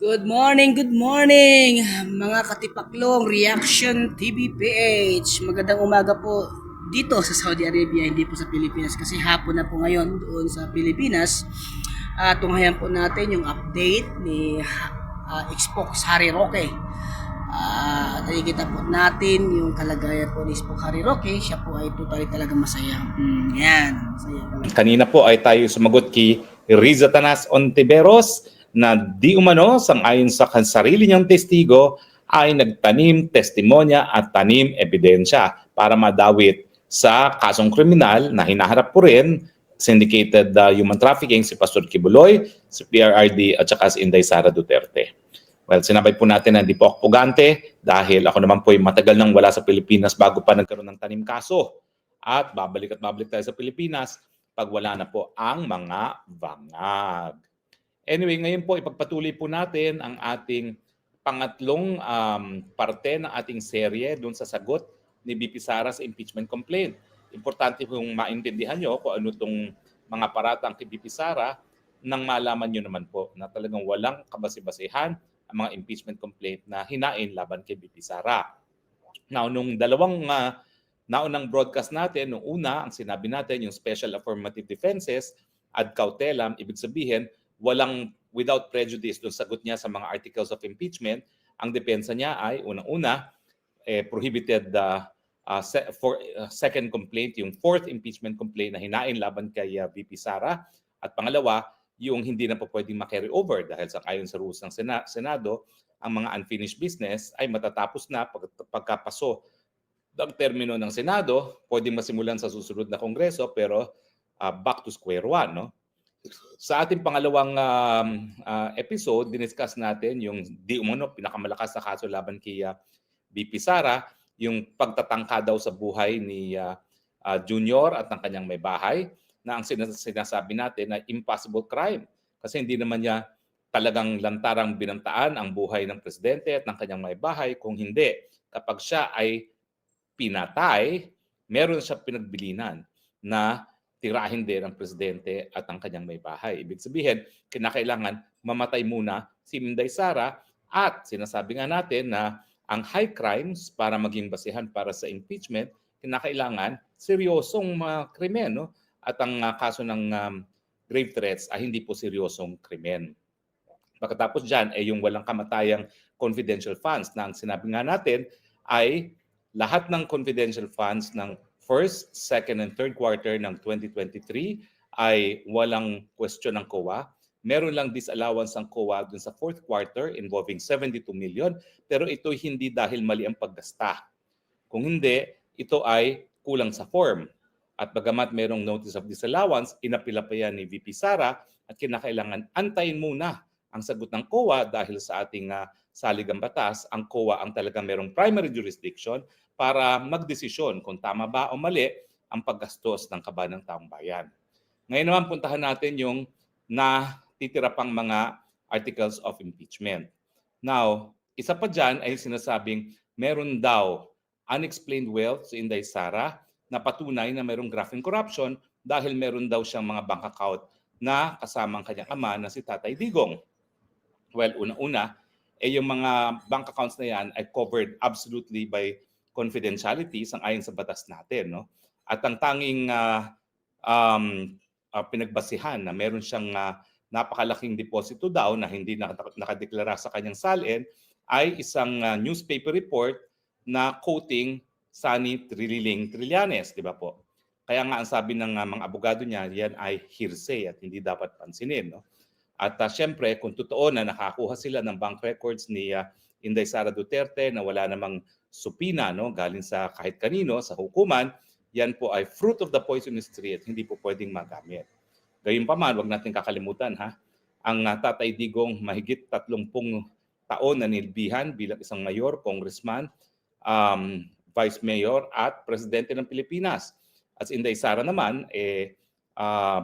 Good morning, mga katipaklong Reaction TV PH. Magandang umaga po dito sa Saudi Arabia, hindi po sa Pilipinas kasi hapon na po ngayon doon sa Pilipinas. Tunghayan po natin yung update ni Xbox Harry Roque. Nakikita po natin yung kalagayan po ni Xbox Harry Roque. Siya po ay totally talaga masaya. Yan, masaya talaga. Kanina po ay tayo sumagot kay Riza Tanas Ontiveros na di umano sang-ayon sa sarili niyang testigo ay nagtanim testimonya at tanim ebidensya para madawit sa kasong kriminal na hinaharap po rin syndicated human trafficking si Pastor Kibuloy, si PRRD at saka si Inday Sara Duterte. Well, sinabay po natin na hindi po ako pugante dahil ako naman po ay matagal nang wala sa Pilipinas bago pa nagkaroon ng tanim kaso. At babalik tayo sa Pilipinas pag wala na po ang mga bangag. Anyway, ngayon po ipagpatuloy po natin ang ating pangatlong parte ng ating serye doon sa sagot ni VP Sara sa impeachment complaint. Importante pong maintindihan nyo kung ano itong mga paratang kay VP Sara nang malaman nyo naman po na talagang walang kabasi-basihan ang mga impeachment complaint na hinain laban kay VP Sara. Now, nung naunang broadcast natin, nung una, ang sinabi natin, yung special affirmative defenses ad cautelam, ibig sabihin, walang without prejudice doon sagot niya sa mga articles of impeachment. Ang depensa niya ay, unang-una, prohibited second complaint, yung fourth impeachment complaint na hinain laban kay VP Sara. At pangalawa, yung hindi na po pwedeng makarry over dahil ayon sa rules ng Senado, ang mga unfinished business ay matatapos na pagkapaso ng termino ng Senado, pwedeng masimulan sa susunod na Kongreso, pero back to square one. No? Sa ating pangalawang episode, diniscuss natin yung di umano pinakamalakas na kaso laban kay VP Sara, yung pagtatangka daw sa buhay ni Junior at ng kanyang may bahay, na ang sinasabi natin na impossible crime kasi hindi naman niya talagang lantarang binantaan ang buhay ng presidente at ng kanyang may bahay. Kung hindi, kapag siya ay pinatay, meron siya pinagbilinan na tirahin din ang presidente at ang kanyang may bahay. Ibig sabihin, kinakailangan mamatay muna si Inday Sara at sinasabi nga natin na ang high crimes para maging basihan para sa impeachment, kinakailangan seryosong krimen. No? At ang kaso ng grave threats ay hindi po seryosong krimen. Pagkatapos dyan ay yung walang kamatayang confidential funds na ang sinabi nga natin ay lahat ng confidential funds ng first, second, and third quarter ng 2023 ay walang question ng COA. Meron lang disallowance ang COA dun sa fourth quarter involving 72 million, pero ito hindi dahil mali ang paggasta. Kung hindi, ito ay kulang sa form. At bagamat merong notice of disallowance, inapila pa yan ni VP Sara at kinakailangan antayin muna ang sagot ng COA dahil sa ating saligang batas, ang COA ang talagang merong primary jurisdiction para magdesisyon kung tama ba o mali ang paggastos ng kaban ng taong bayan. Ngayon naman puntahan natin yung natitira pang mga articles of impeachment. Now, isa pa dyan ay sinasabing meron daw unexplained wealth sa Inday Sara na patunay na mayroong graft and corruption dahil meron daw siyang mga bank account na kasamang kanyang ama na si Tatay Digong. Well, una-una, yung mga bank accounts na yan ay covered absolutely by confidentiality sang-ayon sa batas natin. No? At ang tanging pinagbasihan na meron siyang napakalaking deposito daw na hindi nakadeklara sa kanyang salin ay isang newspaper report na quoting Sunny Trillanes, di ba po? Kaya nga ang sabi ng mga abogado niya, yan ay hearsay at hindi dapat pansinin. No? At syempre, kung totoo na nakakuha sila ng bank records ni Inday Sara Duterte na wala namang supina no, galing sa kahit kanino, sa hukuman, yan po ay fruit of the poisonous tree at hindi po pwedeng magamit. Gayunpaman, wag natin kakalimutan ha, ang Tatay Digong mahigit 30 taon na nilbihan bilang isang mayor, congressman, vice mayor at presidente ng Pilipinas. At Inday Sara naman,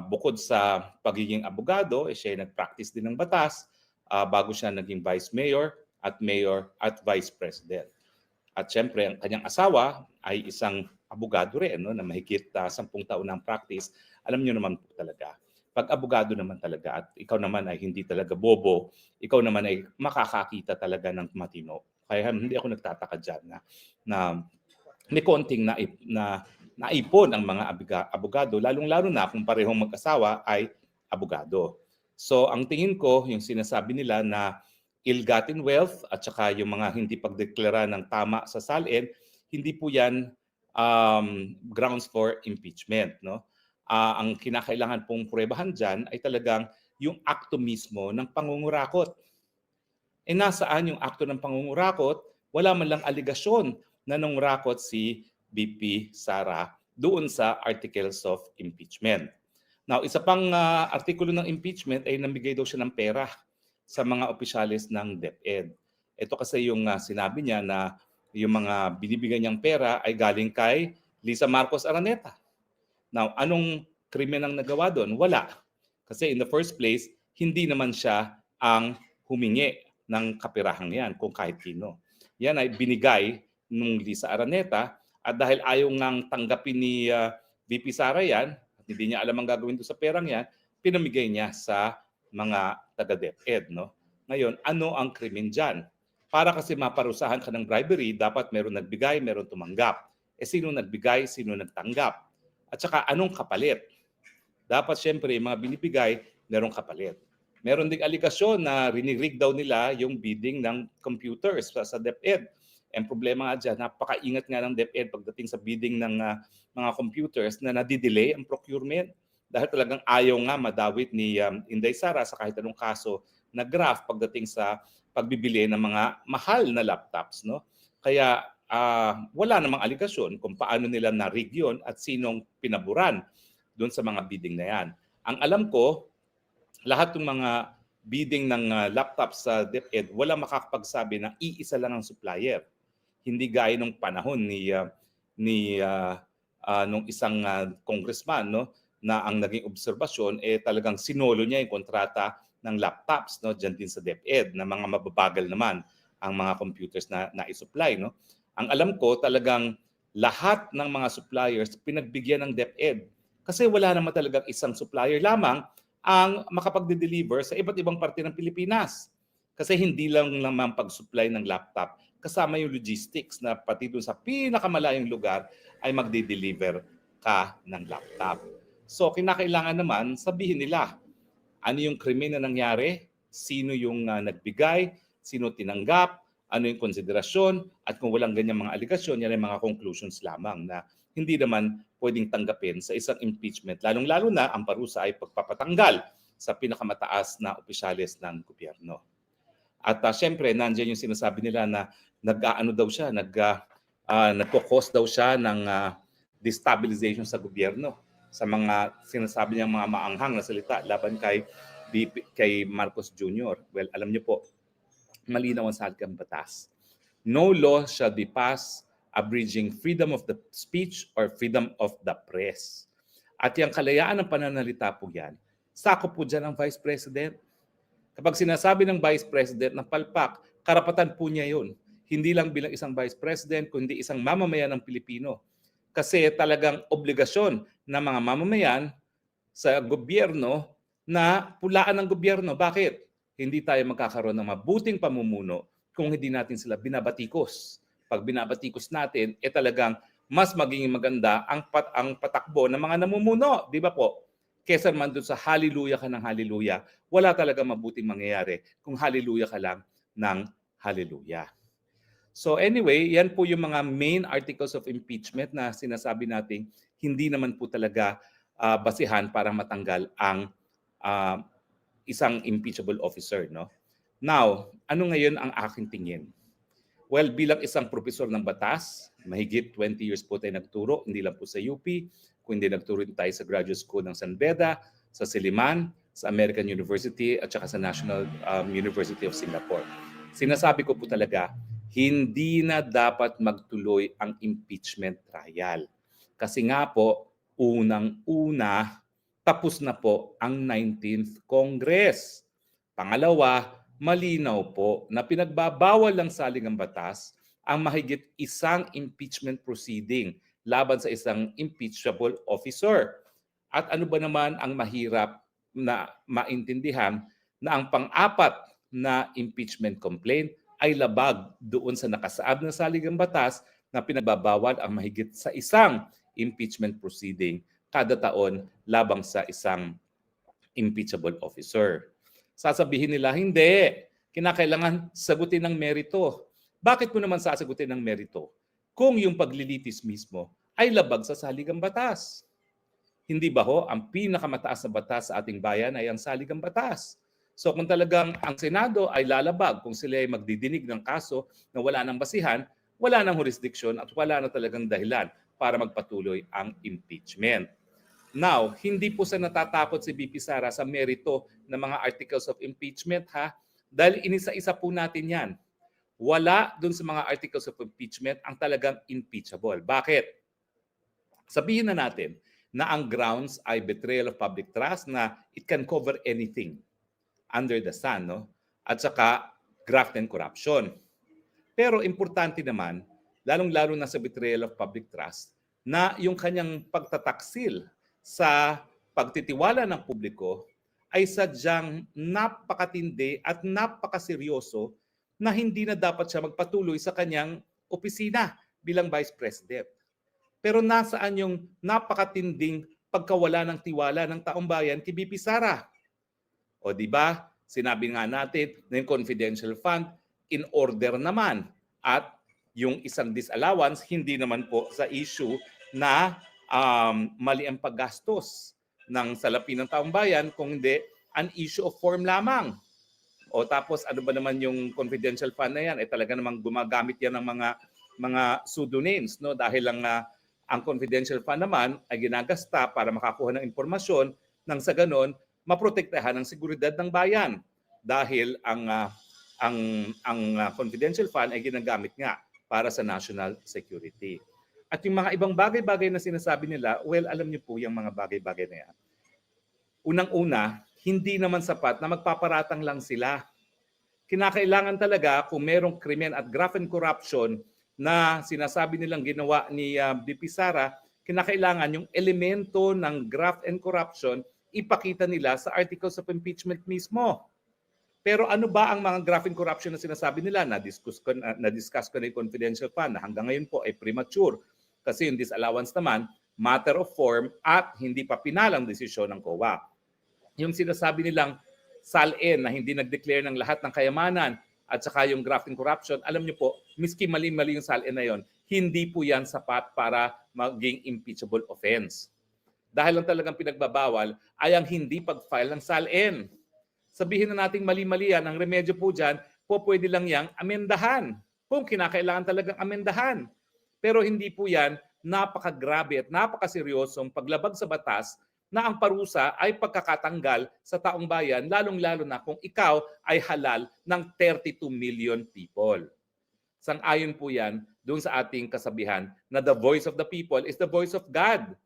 bukod sa pagiging abogado, siya ay nag-practice din ng batas bago siya naging vice mayor at vice president. At syempre, ang kanyang asawa ay isang abogado rin no, na mahigit 10 taon ng practice. Alam niyo naman po talaga. Pag abogado naman talaga at ikaw naman ay hindi talaga bobo, ikaw naman ay makakakita talaga ng matino. Kaya hindi ako nagtataka diyan na may konting naipon ang mga abogado, lalong-lalo na kung parehong mag-asawa ay abogado. So ang tingin ko, yung sinasabi nila na ill-gotten wealth at saka yung mga hindi pagdeklara ng tama sa salin, hindi po yan grounds for impeachment. No? Ang kinakailangan pong pruwebahan dyan ay talagang yung akto mismo ng pangungurakot. Nasaan yung akto ng pangungurakot? Wala man lang aligasyon na nangurakot si VP Sara doon sa articles of impeachment. Now, isa pang artikulo ng impeachment ay namigay daw siya ng pera sa mga opisyalis ng DepEd. Ito kasi yung sinabi niya na yung mga binibigay niyang pera ay galing kay Lisa Marcos Araneta. Now, anong krimen ang nagawa doon? Wala. Kasi in the first place, hindi naman siya ang humingi ng kapirahang yan kung kahit sino. Yan ay binigay nung Lisa Araneta at dahil ayaw ngang tanggapin ni VP Sara yan, at hindi niya alam ang gagawin doon sa perang yan, pinamigay niya sa mga taga-DepEd. No? Ngayon, ano ang krimen dyan? Para kasi maparusahan ka ng bribery, dapat meron nagbigay, meron tumanggap. Sino nagbigay, sino nagtanggap? At saka anong kapalit? Dapat siyempre, mga binibigay, merong kapalit. Meron ding aligasyon na rinirig daw nila yung bidding ng computers sa DepEd. Ang problema nga dyan, napakaingat nga ng DepEd pagdating sa bidding ng mga computers na nadidelay ang procurement. Dahil talagang ayaw nga madawit ni Inday Sara sa kahit anong kaso na graph pagdating sa pagbibili ng mga mahal na laptops. No? Kaya wala namang aligasyon kung paano nila na-rig yun at sinong pinaburan doon sa mga bidding na yan. Ang alam ko, lahat ng mga bidding ng laptops sa DepEd, wala makakapagsabi na iisa lang ang supplier. Hindi gaya nung panahon nung isang congressman, no, na ang naging obserbasyon talagang sinolo niya yung kontrata ng laptops, no, diyan din sa DepEd na mga mababagal naman ang mga computers na i-supply, no. Ang alam ko talagang lahat ng mga suppliers pinagbigyan ng DepEd kasi wala naman talagang isang supplier lamang ang makapagde-deliver sa iba't ibang parte ng Pilipinas. Kasi hindi lang naman pag-supply ng laptop, kasama yung logistics na pati doon sa pinakamalayong lugar ay magde-deliver ka ng laptop. So kinakailangan naman sabihin nila ano yung krimen na nangyari, sino yung nagbigay, sino tinanggap, ano yung konsiderasyon, at kung walang ganyang mga aligasyon, yan ay mga conclusions lamang na hindi naman pwedeng tanggapin sa isang impeachment, lalong-lalo na ang parusa ay pagpapatanggal sa pinakamataas na opisyalis ng gobyerno. At syempre, nandiyan yung sinasabi nila na nag-aano daw siya, nagko-cause daw siya ng destabilization sa gobyerno sa mga sinasabi niyang mga maanghang na salita laban kay Marcos Jr. Well, alam niyo po, malinaw ang saligang batas. No law shall be passed abridging freedom of the speech or freedom of the press. At yung kalayaan ng pananalita po yan, sakop po dyan ang Vice President. Kapag sinasabi ng Vice President na palpak, karapatan po niya yun. Hindi lang bilang isang Vice President, kundi isang mamamayan ng Pilipino. Kasi talagang obligasyon ng mga mamamayan sa gobyerno na pulaan ng gobyerno. Bakit? Hindi tayo magkakaroon ng mabuting pamumuno kung hindi natin sila binabatikos. Pag binabatikos natin, talagang mas magiging maganda ang patakbo ng mga namumuno. Di ba po? Kesa man doon sa hallelujah ka ng hallelujah, wala talaga mabuting mangyayari kung hallelujah ka lang ng hallelujah. So anyway, yan po yung mga main articles of impeachment na sinasabi natin hindi naman po talaga basihan para matanggal ang isang impeachable officer. No? Now, ano ngayon ang aking tingin? Well, bilang isang profesor ng batas, mahigit 20 years po tayo nagturo, hindi lang po sa UP, kundi nagturo tayo sa Graduate School ng San Beda, sa Silliman, sa American University, at saka sa National University of Singapore. Sinasabi ko po talaga, hindi na dapat magtuloy ang impeachment trial. Kasi nga po, unang-una, tapos na po ang 19th Congress. Pangalawa, malinaw po na pinagbabawal lang saling ang batas ang mahigit isang impeachment proceeding laban sa isang impeachable officer. At ano ba naman ang mahirap na maintindihan na ang pang-apat na impeachment complaint ay labag doon sa nakasaad na saligang batas na pinagbabawal ang mahigit sa isang impeachment proceeding kada taon labang sa isang impeachable officer. Sasabihin nila, hindi. Kinakailangan sagutin ng merito. Bakit mo naman sasagutin ng merito kung yung paglilitis mismo ay labag sa saligang batas? Hindi ba ho, ang pinakamataas na batas sa ating bayan ay ang saligang batas. So kung talagang ang Senado ay lalabag, kung sila ay magdidinig ng kaso na wala nang basihan, wala nang jurisdiction at wala na talagang dahilan para magpatuloy ang impeachment. Now, hindi po sa natatakot si BP Sara sa merito ng mga articles of impeachment ha, dahil inisa-isa po natin yan. Wala dun sa mga articles of impeachment ang talagang impeachable. Bakit? Sabihin na natin na ang grounds ay betrayal of public trust na it can cover anything under the sun, no? At saka graft and corruption. Pero importante naman, lalong-lalo na sa betrayal of public trust, na yung kanyang pagtataksil sa pagtitiwala ng publiko ay sadyang napakatindi at napakaseryoso na hindi na dapat siya magpatuloy sa kanyang opisina bilang Vice President. Pero nasaan yung napakatinding pagkawala ng tiwala ng taong bayan kay BP Sara? O di ba? Sinabi nga natin na yung confidential fund in order naman at yung isang disallowance hindi naman po sa issue na mali ang paggastos ng salapi ng taong bayan, kung hindi an issue of form lamang. O tapos ano ba naman yung confidential fund na yan? Talaga namang gumagamit yan ng mga pseudonyms, no? Dahil ang confidential fund naman ay ginagasta para makakuha ng impormasyon nang sa ganon maprotektahan ang seguridad ng bayan. Dahil ang confidential fund ay ginagamit nga para sa national security. At yung mga ibang bagay-bagay na sinasabi nila, well, alam niyo po yung mga bagay-bagay na yan. Unang-una, hindi naman sapat na magpaparatang lang sila. Kinakailangan talaga kung merong krimen at graft and corruption na sinasabi nilang ginawa ni BP Sara, kinakailangan yung elemento ng graft and corruption ipakita nila sa articles of impeachment mismo. Pero ano ba ang mga graft and corruption na sinasabi nila? Na-discuss ko na yung confidential fund na hanggang ngayon po ay premature. Kasi yung disallowance naman, matter of form at hindi pa pinalang desisyon ng COA. Yung sinasabi nilang SALN na hindi nag-declare ng lahat ng kayamanan at saka yung graft and corruption, alam niyo po, miski mali-mali yung SALN na yon, hindi po yan sapat para maging impeachable offense. Dahil lang talagang pinagbabawal ay ang hindi pag-file ng SALN. Sabihin na nating mali-mali yan, ang remedyo po dyan, po pwede lang yang amendahan kung kinakailangan talagang amendahan. Pero hindi po yan napakagrabe at napakaseryosong paglabag sa batas na ang parusa ay pagkakatanggal sa taong bayan, lalong-lalo na kung ikaw ay halal ng 32 million people. Sang-ayon po yan doon sa ating kasabihan na the voice of the people is the voice of God.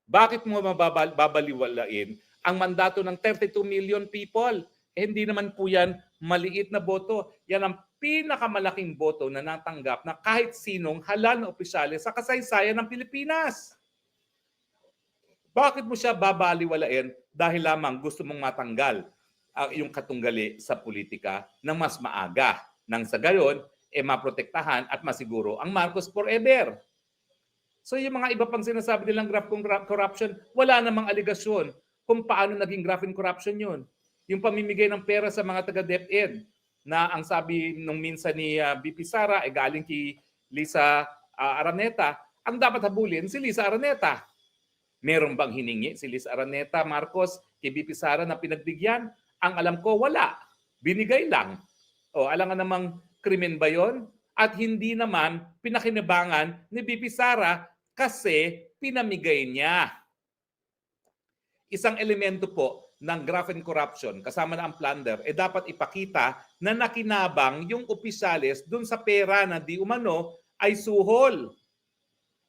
Bakit mo babaliwalain ang mandato ng 32 million people? Hindi naman po yan maliit na boto. Yan ang pinakamalaking boto na natanggap na kahit sinong halal na opisyales sa kasaysayan ng Pilipinas. Bakit mo siya babaliwalain dahil lamang gusto mong matanggal ang iyong katunggali sa politika ng mas maaga? Nang sa gayon, maprotektahan at masiguro ang Marcos forever. So yung mga iba pang sinasabi nilang graft corruption, wala namang aligasyon kung paano naging graft and corruption yun. Yung pamimigay ng pera sa mga taga-DepEd na ang sabi nung minsan ni BP Sara ay galing kay Lisa Araneta, ang dapat habulin si Lisa Araneta. Meron bang hiningi si Lisa Araneta, Marcos, kay BP Sara na pinagbigyan? Ang alam ko, wala. Binigay lang. O, alam nga namang krimen ba yon? At hindi naman pinakinabangan ni BP Sara kasi pinamigay niya. Isang elemento po ng graft and corruption, kasama na ang plunder, dapat ipakita na nakinabang yung opisyales dun sa pera na di umano ay suhol.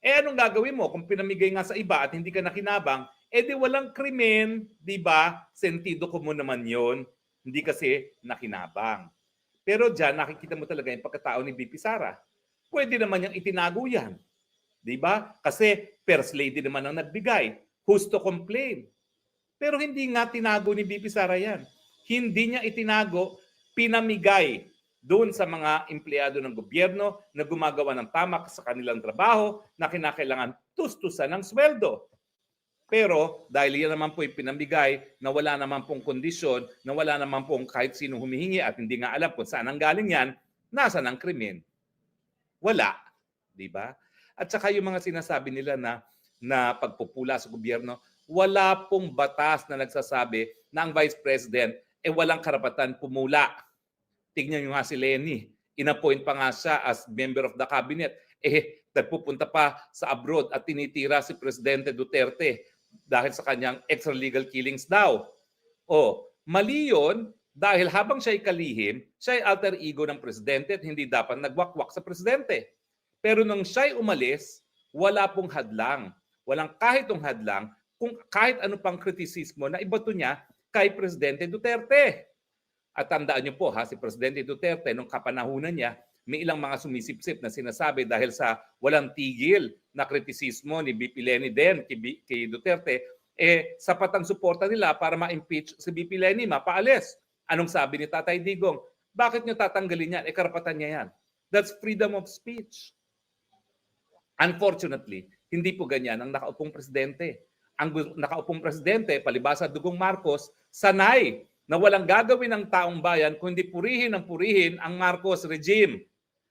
Anong gagawin mo kung pinamigay nga sa iba at hindi ka nakinabang? Di walang krimen, di ba? Sentido ko mo naman yon, hindi kasi nakinabang. Pero dyan, nakikita mo talaga yung pagkatao ni BP Sara. Pwede naman niyang itinago yan. Di ba? Kasi first lady naman ang nagbigay. Who's to complain? Pero hindi nga tinago ni VP Sara yan. Hindi niya itinago, pinamigay doon sa mga empleyado ng gobyerno na gumagawa ng tama sa kanilang trabaho na kinakailangan tustusan ng sweldo. Pero dahil yan naman po yung pinamigay na wala naman pong kondisyon, na wala naman pong kahit sino humihingi at hindi nga alam kung saan ang galing yan, nasa ng krimen? Wala. Di ba? At saka yung mga sinasabi nila na pagpupula sa gobyerno, wala pong batas na nagsasabi na ang Vice President walang karapatan pumula. Tignan nyo nga si Lenny. Inappoint pa nga siya as member of the cabinet. Nagpupunta pa sa abroad at tinitira si Presidente Duterte dahil sa kanyang extralegal killings daw. Mali yun dahil habang siya'y kalihim, siya'y alter ego ng Presidente at hindi dapat nagwakwak sa Presidente. Pero nung siya'y umalis, wala pong hadlang. Walang kahitong hadlang kung kahit ano pang kritisismo na ibato niya kay Presidente Duterte. At tandaan niyo po si Presidente Duterte nung kapanahunan niya, may ilang mga sumisipsip na sinasabi dahil sa walang tigil na kritisismo ni BP Leni din kay Duterte, sapat ang suporta nila para ma-impeach si BP Leni, mapaalis. Anong sabi ni Tatay Digong? Bakit niyo tatanggalin yan? Karapatan niya yan. That's freedom of speech. Unfortunately, hindi po ganyan ang nakaupong presidente. Ang nakaupong presidente, palibasa Dugong Marcos, sanay na walang gagawin ng taong bayan kundi purihin ang Marcos regime.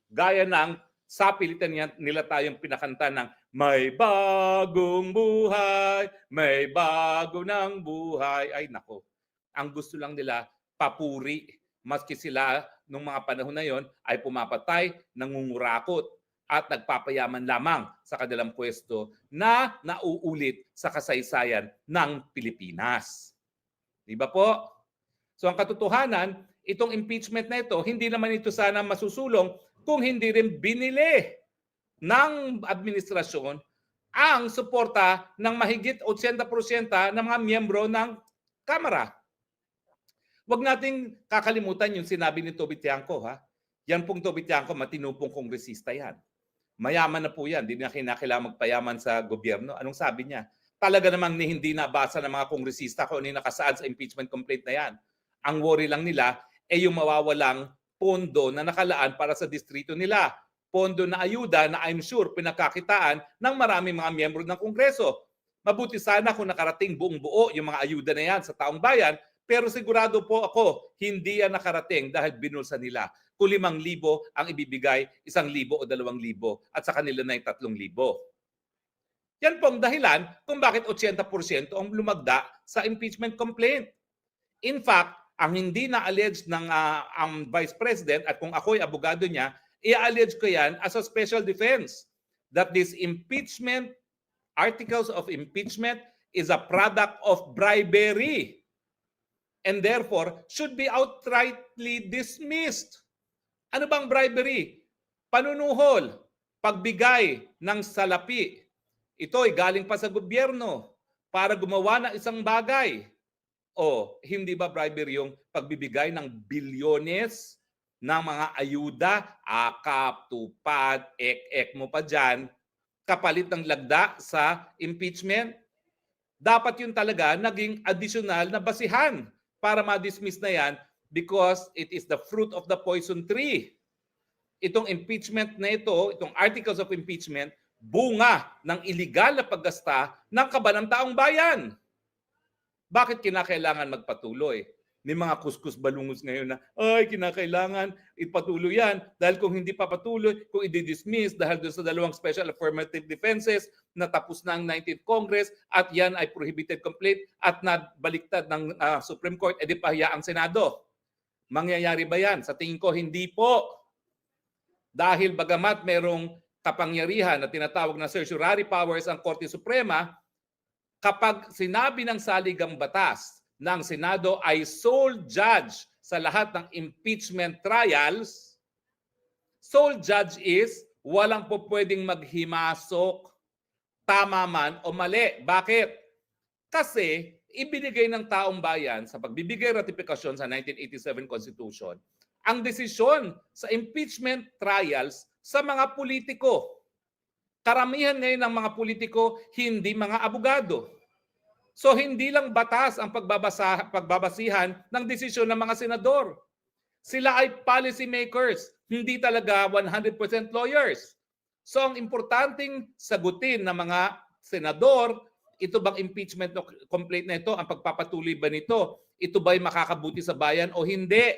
Gaya ng sa pilitan nila tayong pinakanta ng may bagong buhay, may bago ng buhay. Ay nako, ang gusto lang nila papuri. Maski sila nung mga panahon na yon ay pumapatay, nangungurakot at nagpapayaman lamang sa kanilang pwesto na nauulit sa kasaysayan ng Pilipinas. Di ba po? So ang katotohanan, itong impeachment na ito, hindi naman ito sana masusulong kung hindi rin binili ng administrasyon ang suporta ng mahigit 80% ng mga miyembro ng Kamara. Huwag nating kakalimutan yung sinabi ni Toby Tiangco. Yan pong Toby Tiangco, matinupong kongresista yan. Mayaman na po yan, hindi na kinakailangan magpayaman sa gobyerno. Anong sabi niya? Talaga namang hindi nabasa ng mga kongresista kung ano yung nakasaad sa impeachment complaint na yan. Ang worry lang nila yung mawawalang pondo na nakalaan para sa distrito nila. Pondo na ayuda na I'm sure pinakakitaan ng maraming mga miyembro ng Kongreso. Mabuti sana kung nakarating buong buo yung mga ayuda na yan sa taong bayan, pero sigurado po ako, hindi yan nakarating dahil binulsa nila. Kung 5,000 ang ibibigay, 1,000 o 2,000 at sa kanila na yung 3,000. Yan pong dahilan kung bakit 80% ang lumagda sa impeachment complaint. In fact, ang hindi na-allege ng ang Vice President at kung ako'y abogado niya, i-allege ko yan as a special defense that this impeachment, articles of impeachment is a product of bribery and therefore should be outrightly dismissed. Ano bang bribery? Panunuhol, pagbigay ng salapi. Ito ay galing pa sa gobyerno para gumawa ng isang bagay. Hindi ba bribery yung pagbibigay ng bilyones ng mga ayuda, akap, tupad, ek mo pa dyan, kapalit ng lagda sa impeachment? Dapat yun talaga naging additional na basihan para ma-dismiss na yan because it is the fruit of the poison tree. Itong impeachment na ito, itong articles of impeachment, bunga ng iligal na paggasta ng kaban ng taong bayan. Bakit kinakailangan magpatuloy? May mga kuskus balungos ngayon na, kinakailangan ipatuloy yan dahil kung hindi papatuloy, kung i-dismiss dahil doon sa 2 special affirmative defenses na tapos na ang 19th Congress at yan ay prohibited complaint at nabaliktad ng Supreme Court, edi pahiya ang Senado. Mangyayari ba yan? Sa tingin ko, hindi po. Dahil bagamat merong kapangyarihan na tinatawag na certiorari powers ang Korte Suprema, kapag sinabi ng saligang batas ng Senado ay sole judge sa lahat ng impeachment trials, sole judge is walang po pwedeng maghimasok, tama man o mali. Bakit? Kasi ibinigay ng taong bayan sa pagbibigay ratifikasyon sa 1987 Constitution ang desisyon sa impeachment trials sa mga politiko. Karamihan ngayon ng mga politiko, hindi mga abogado. So hindi lang batas ang pagbabasihan ng desisyon ng mga senador. Sila ay policy makers, hindi talaga 100% lawyers. So ang importanteng sagutin ng mga senador, ito bang impeachment complaint na ito, ang pagpapatuloy ba nito, ito ba'y makakabuti sa bayan o hindi?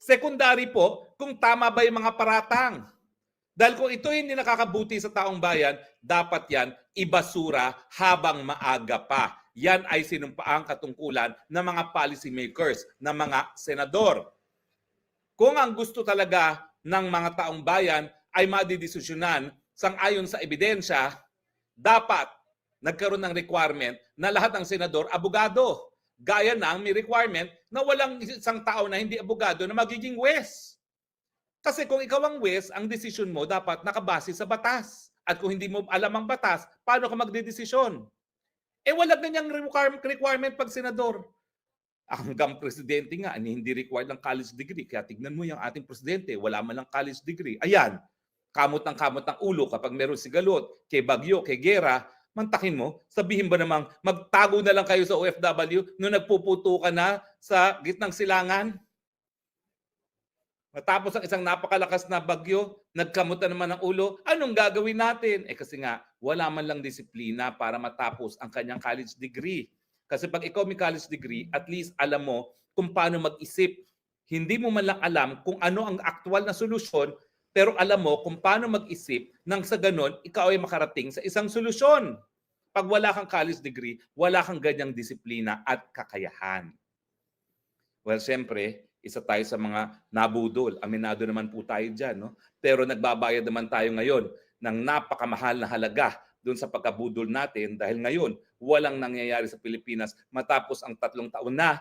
Secondary po, kung tama ba yung mga paratang. Dahil kung ito hindi nakakabuti sa taong bayan, dapat yan ibasura habang maaga pa. Yan ay sinumpaang katungkulan ng mga policy makers, ng mga senador. Kung ang gusto talaga ng mga taong bayan ay madidesisyonan sang-ayon sa ebidensya, dapat nagkaroon ng requirement na lahat ng senador abogado. Gaya ng may requirement na walang isang tao na hindi abogado na magiging wes. Kasi kung ikaw ang wes, ang desisyon mo dapat nakabase sa batas. At kung hindi mo alam ang batas, paano ka magdedesisyon? Wala ganyang requirement pag senador. Hanggang presidente nga, hindi required ng college degree. Kaya tignan mo yung ating presidente, wala man lang college degree. Ayan, kamot ng ulo kapag meron sigalot, kay Bagyo, kay Gera, mantakin mo, sabihin ba namang magtago na lang kayo sa OFW nung nagpuputo ka na sa gitnang silangan? Matapos ang isang napakalakas na bagyo, nagkamutan naman ng ulo, anong gagawin natin? Kasi nga, wala man lang disiplina para matapos ang kanyang college degree. Kasi pag ikaw may college degree, at least alam mo kung paano mag-isip. Hindi mo man lang alam kung ano ang aktual na solusyon, pero alam mo kung paano mag-isip nang sa ganon, ikaw ay makarating sa isang solusyon. Pag wala kang college degree, wala kang ganyang disiplina at kakayahan. Well, siyempre, isa tayo sa mga nabudol. Aminado naman po tayo dyan. No? Pero nagbabayad naman tayo ngayon ng napakamahal na halaga doon sa pagkabudol natin dahil ngayon walang nangyayari sa Pilipinas matapos ang 3 taon na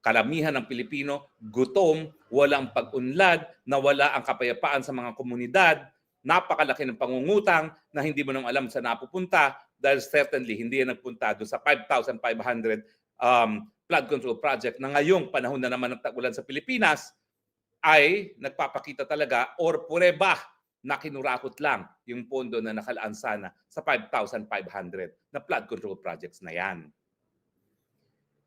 karamihan ng Pilipino gutom, walang pag-unlad, nawala ang kapayapaan sa mga komunidad, napakalaki ng pangungutang na hindi mo nang alam saan napupunta dahil certainly hindi yan nagpunta doon sa 5,500 flood control project na ngayong panahon na naman ng tag-ulan sa Pilipinas ay nagpapakita talaga or pureba na kinurakot lang yung pondo na nakalaan sana sa 5,500 na flood control projects na yan.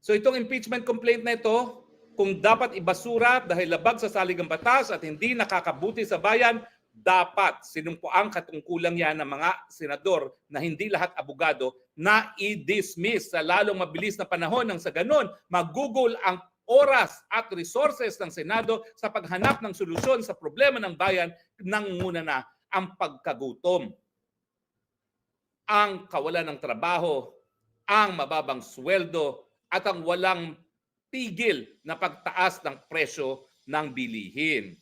So itong impeachment complaint na ito, kung dapat ibasura dahil labag sa saligang batas at hindi nakakabuti sa bayan, dapat sinumpuang katungkulang yan ng mga senador na hindi lahat abogado na i-dismiss sa lalong mabilis na panahon nang sa ganon magugol ang oras at resources ng Senado sa paghanap ng solusyon sa problema ng bayan nang muna na ang pagkagutom, ang kawalan ng trabaho, ang mababang sweldo at ang walang tigil na pagtaas ng presyo ng bilihin.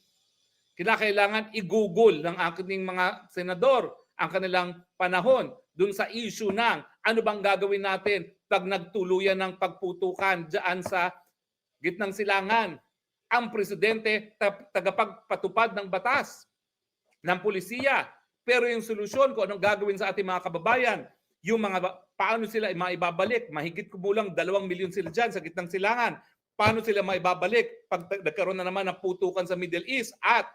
Kinakailangan i-google ng aking mga senador ang kanilang panahon dun sa issue ng ano bang gagawin natin pag nagtuluyan ng pagputukan dyan sa gitnang silangan. Ang presidente tagapagpatupad ng batas ng pulisiya. Pero yung solusyon kung anong gagawin sa ating mga kababayan, yung mga paano sila maibabalik, mahigit kumulang 2 milyon sila dyan sa gitnang silangan. Paano sila maibabalik pag nagkaroon na naman ng putukan sa Middle East at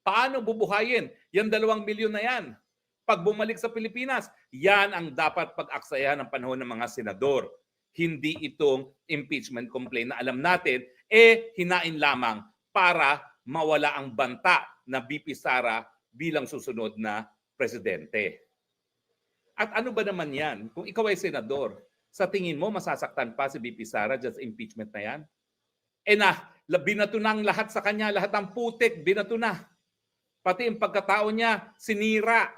paano bubuhayin yan 2 milyon na yan? Pag bumalik sa Pilipinas, yan ang dapat pag-aksayahan ng panahon ng mga senador. Hindi itong impeachment complaint na alam natin, hinain lamang para mawala ang banta na BP Sara bilang susunod na presidente. At ano ba naman yan? Kung ikaw ay senador, sa tingin mo masasaktan pa si BP Sara dyan sa impeachment na yan? Binato na ang lahat sa kanya, lahat ng putik, binato na. Pati ang pagkatao niya, sinira.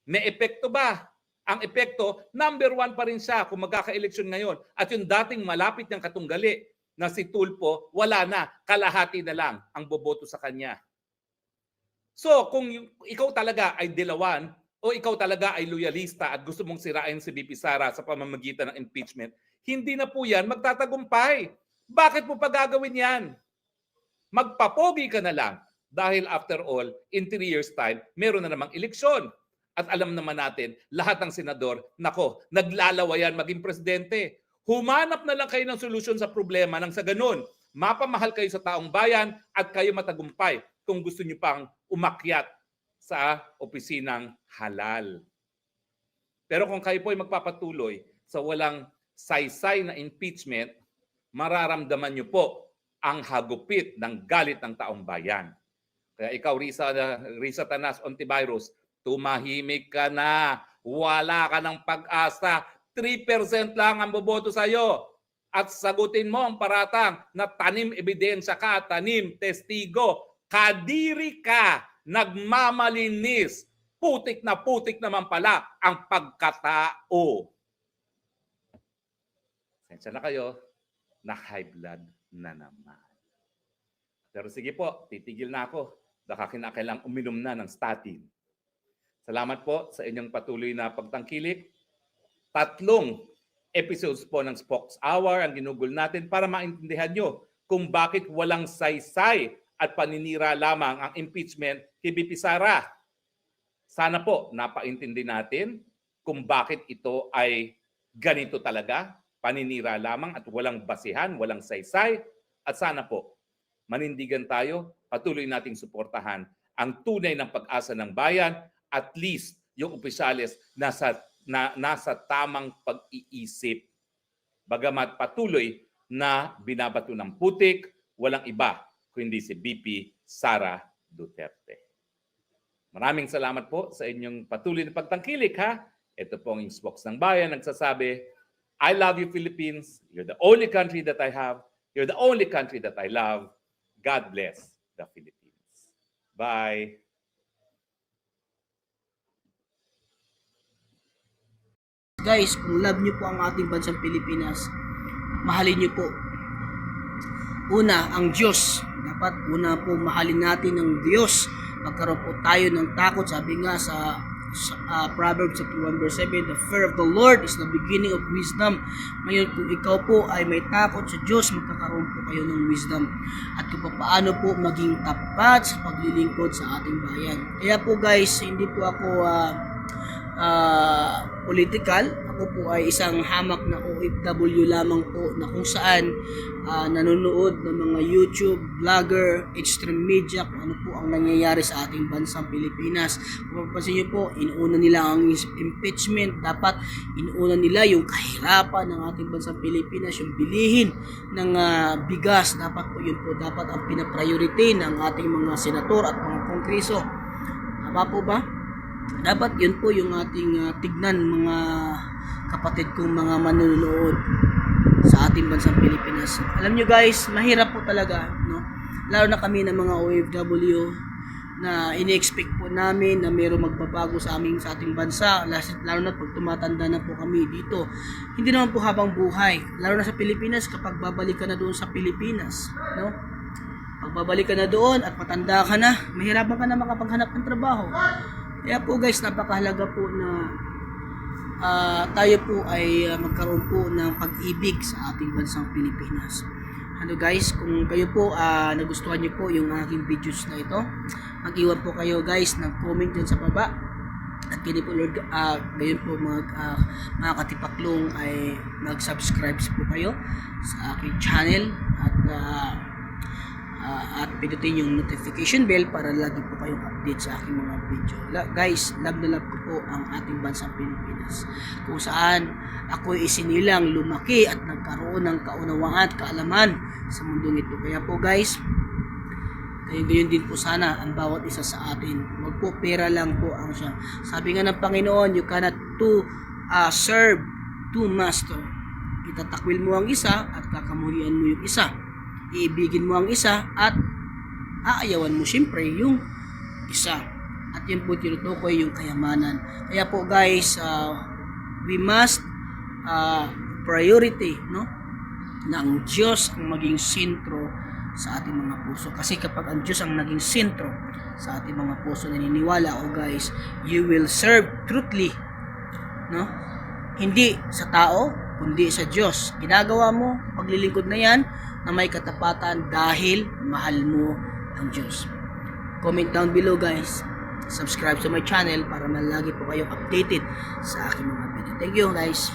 May epekto ba? Ang epekto, number 1 pa rin siya kung magkaka-eleksyon ngayon. At yung dating malapit niyang katunggali na si Tulfo, wala na. Kalahati na lang ang boboto sa kanya. So, kung ikaw talaga ay dilawan o ikaw talaga ay loyalista at gusto mong sirain si BP Sara sa pamamagitan ng impeachment, hindi na po yan magtatagumpay. Bakit mo pa gagawin yan? Magpapogi ka na lang. Dahil after all, in 3 years time, meron na namang eleksyon. At alam naman natin, lahat ng senador, naglalawayan maging presidente. Humanap na lang kayo ng solusyon sa problema nang sa ganun, mapamahal kayo sa taong bayan at kayo matagumpay kung gusto nyo pang umakyat sa opisinang halal. Pero kung kayo po ay magpapatuloy sa walang saysay na impeachment, mararamdaman nyo po ang hagupit ng galit ng taong bayan. Kaya ikaw, Risa Tanas Ontiveros, tumahimik ka na. Wala ka ng pag-asa. 3% lang ang boboto sa'yo. At sagutin mo ang paratang na tanim ebidensya ka, tanim testigo. Kadiri ka, nagmamalinis. Putik naman pala ang pagkatao. Sensya na kayo, na high blood na naman. Pero sige po, titigil na ako. Baka kinakailangang uminom na ng statin. Salamat po sa inyong patuloy na pagtangkilik. 3 episodes po ng Spokes Hour ang ginugol natin para maintindihan nyo kung bakit walang saysay at paninira lamang ang impeachment kay VP Sara. Sana po napaintindi natin kung bakit ito ay ganito talaga, paninira lamang at walang basihan, walang saysay. At sana po manindigan tayo, patuloy nating suportahan ang tunay ng pag-asa ng bayan, at least yung opisyales nasa tamang pag-iisip. Bagamat patuloy na binabato ng putik, walang iba kundi si VP Sara Duterte. Maraming salamat po sa inyong patuloy na pagtangkilik, ha. Ito po ang Spokes ng Bayan nagsasabi, I love you, Philippines. You're the only country that I have. You're the only country that I love. God bless the Philippines. Bye. Guys, kung love nyo po ang ating bansang Pilipinas, mahalin nyo po. Una, ang Diyos. Dapat una po mahalin natin ang Diyos. Magkaroon po tayo ng takot. Sabi nga sa Proverbs 1:7, the fear of the Lord is the beginning of wisdom. Ngayon, kung ikaw po ay may takot sa Diyos, magkakaroon po kayo ng wisdom. At kung paano po maging tapat sa paglilingkod sa ating bayan. Kaya po guys, hindi po ako political. Ako po ay isang hamak na OFW lamang po na kung saan nanonood ng mga YouTube, vlogger, extreme media, kung ano po ang nangyayari sa ating bansang Pilipinas. Kung mapapansin nyo po, inuuna nila ang impeachment. Dapat inuuna nila yung kahirapan ng ating bansang Pilipinas, yung bilihin ng bigas. Dapat po yun po, dapat ang pinapriority ng ating mga senator at mga kongreso. Tama po ba? Dapat yun po yung ating tignan, mga kapatid kong mga manunood sa ating bansang Pilipinas. Alam nyo guys, mahirap po talaga, no? Lalo na kami ng mga OFW na ini-expect po namin na mayroong magbabago sa ating bansa, lalo na pag tumatanda na po kami dito. Hindi naman po habang buhay, lalo na sa Pilipinas, kapag babalik ka na doon sa Pilipinas, no? Pag babalik ka na doon at matanda ka na, mahirapan ka na makapaghanap ng trabaho. Kaya po guys, napakahalaga po na tayo po ay magkaroon po ng pag-ibig sa ating bansang Pilipinas. Ano guys, kung kayo po nagustuhan niyo po yung aking videos na ito, mag-iwan po kayo guys ng comment dyan sa baba. At kini po Lord, gayon po mga katipaklong ay mag-subscribe po kayo sa aking channel at pindutin yung notification bell para lagi po kayong update sa aking mga video. Guys, love na love ko po ang ating bansang Pilipinas, kung saan ako isinilang lumaki at nagkaroon ng kaunawaan at kaalaman sa mundong ito. Kaya po guys, gayon din po sana ang bawat isa sa atin. Huwag po pera lang po ang siya. Sabi nga ng Panginoon, you cannot serve two master. Itatakwil mo ang isa at kakamuhian mo yung isa. Iibigin mo ang isa at aayawan mo siyempre yung isa. At yun po tinutukoy yung kayamanan. Kaya po guys, we must priority, no? Na ang Diyos ang maging sentro sa ating mga puso. Kasi kapag ang Diyos ang naging sentro sa ating mga puso, naniniwala ako guys, you will serve truthfully, no? Hindi sa tao, kundi sa Diyos. Ginagawa mo paglilingkod na yan na may katapatan dahil mahal mo ang Diyos. Comment down below guys. Subscribe sa my channel para malagi po kayong updated sa aking mga video. Thank you guys.